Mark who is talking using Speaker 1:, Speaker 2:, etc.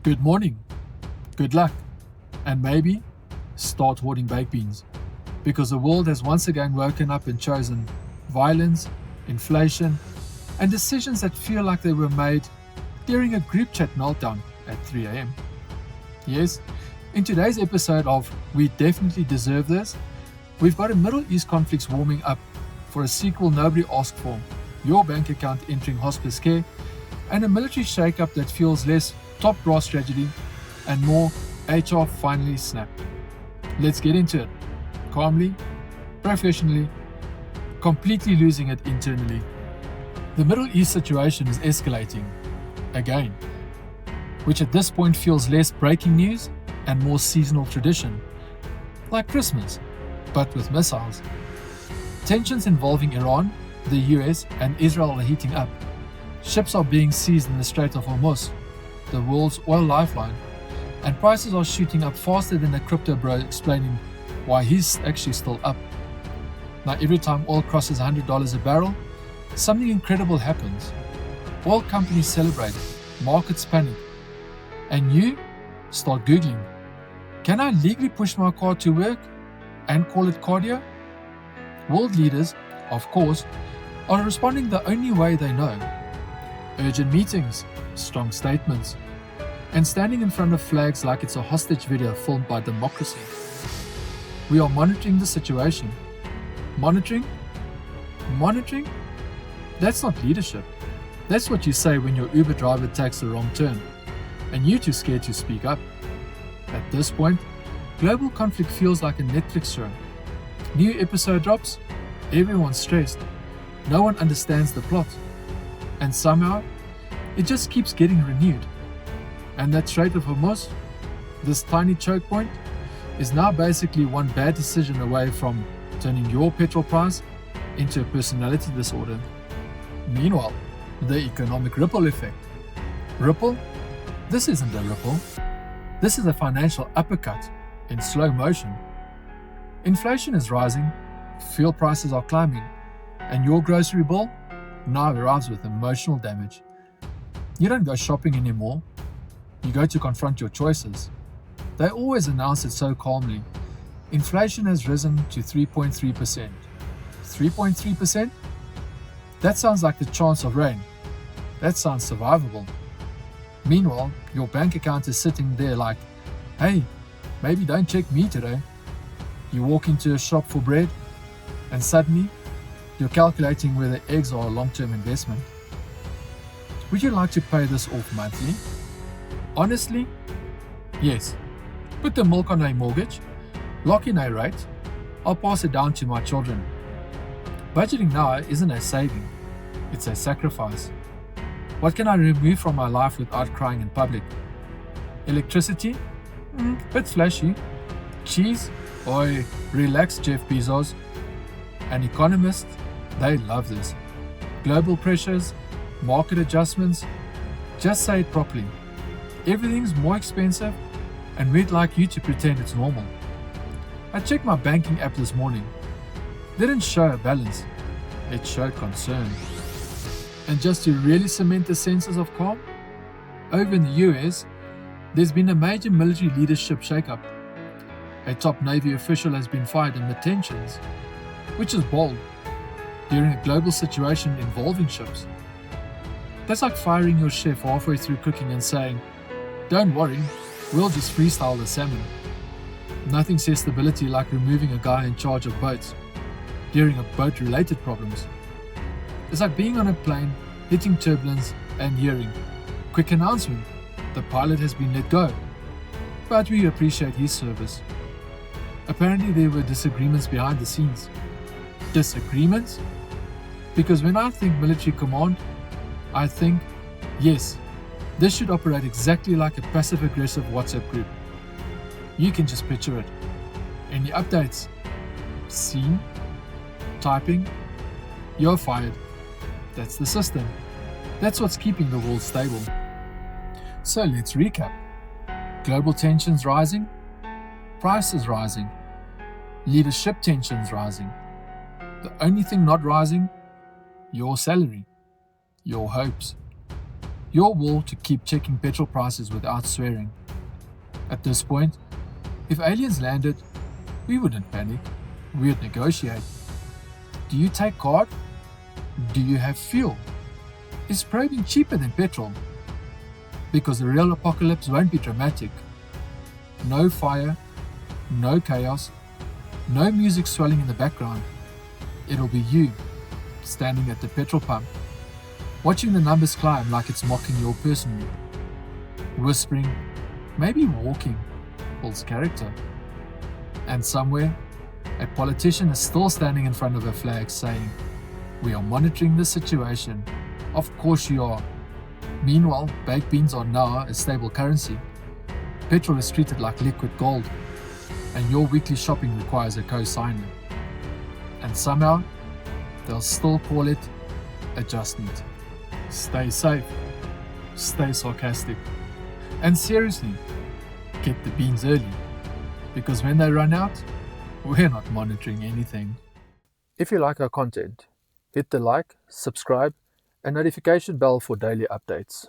Speaker 1: Good morning, good luck, and maybe start hoarding baked beans, because the world has once again woken up and chosen violence, inflation, and decisions that feel like they were made during a group chat meltdown at 3 a.m. Yes, in today's episode of We Definitely Deserve This, we've got a Middle East conflicts warming up for a sequel nobody asked for, your bank account entering hospice care, and a military shake-up that feels less top brass tragedy and more HR finally snapped. Let's get into it. Calmly, professionally, completely losing it internally. The Middle East situation is escalating again, which at this point feels less breaking news and more seasonal tradition, like Christmas, but with missiles. Tensions involving Iran, the US, and Israel are heating up. Ships are being seized in the Strait of Hormuz, the world's oil lifeline, and prices are shooting up faster than a crypto bro explaining why he's actually still up. Now every time oil crosses $100 a barrel, something incredible happens. Oil companies celebrate, markets panic, and you start Googling, can I legally push my car to work and call it cardio? World leaders, of course, are responding the only way they know. Urgent meetings, strong statements, and standing in front of flags like it's a hostage video filmed by democracy. We are monitoring the situation. Monitoring? That's not leadership. That's what you say when your Uber driver takes the wrong turn, and you're too scared to speak up. At this point, global conflict feels like a Netflix show. New episode drops, everyone's stressed, no one understands the plot, and somehow, it just keeps getting renewed. And that Strait of Hormuz, this tiny choke point, is now basically one bad decision away from turning your petrol price into a personality disorder. Meanwhile, the economic ripple effect. Ripple? This isn't a ripple. This is a financial uppercut in slow motion. Inflation is rising, fuel prices are climbing, and your grocery bill now arrives with emotional damage. You don't go shopping anymore. You go to confront your choices. They always announce it so calmly. Inflation has risen to 3.3%. 3.3%? That sounds like the chance of rain. That sounds survivable. Meanwhile, your bank account is sitting there like, hey, maybe don't check me today. You walk into a shop for bread, and suddenly, you're calculating whether eggs are a long-term investment. Would you like to pay this off monthly? Honestly, yes. Put the milk on a mortgage, lock in a rate, I'll pass it down to my children. Budgeting now isn't a saving, it's a sacrifice. What can I remove from my life without crying in public? Electricity? Bit flashy. Cheese? Oi, relax, Jeff Bezos. And economists, they love this. Global pressures, market adjustments, just say it properly. Everything's more expensive, and we'd like you to pretend it's normal. I checked my banking app this morning. Didn't show a balance, it showed concern. And just to really cement the senses of calm, over in the US, there's been a major military leadership shakeup. A top Navy official has been fired amid tensions, which is bold, during a global situation involving ships. That's like firing your chef halfway through cooking and saying, don't worry, we'll just freestyle the salmon. Nothing says stability like removing a guy in charge of boats during a boat-related problems. It's like being on a plane, hitting turbulence and hearing, quick announcement, the pilot has been let go, but we appreciate his service. Apparently there were disagreements behind the scenes. Disagreements? Because when I think military command, I think, yes, this should operate exactly like a passive-aggressive WhatsApp group. You can just picture it. Any updates? Seen? Typing? You're fired. That's the system. That's what's keeping the world stable. So let's recap. Global tensions rising, prices rising, leadership tensions rising. The only thing not rising, your salary, your hopes. your wall to keep checking petrol prices without swearing. At this point, if aliens landed, we wouldn't panic, we would negotiate. Do you take card? Do you have fuel? Is probing cheaper than petrol? Because the real apocalypse won't be dramatic. No fire, no chaos, no music swelling in the background. It'll be you, standing at the petrol pump, watching the numbers climb like it's mocking your personally. Whispering, maybe walking, builds character. And somewhere, a politician is still standing in front of a flag saying, "We are monitoring the situation." Of course you are. Meanwhile, baked beans are now a stable currency. Petrol is treated like liquid gold, and your weekly shopping requires a co-signer. And somehow, they'll still call it adjustment. Stay safe, stay sarcastic, and seriously, get the beans early, because when they run out, we're not monitoring anything. If you like our content, hit the like, subscribe, and notification bell for daily updates.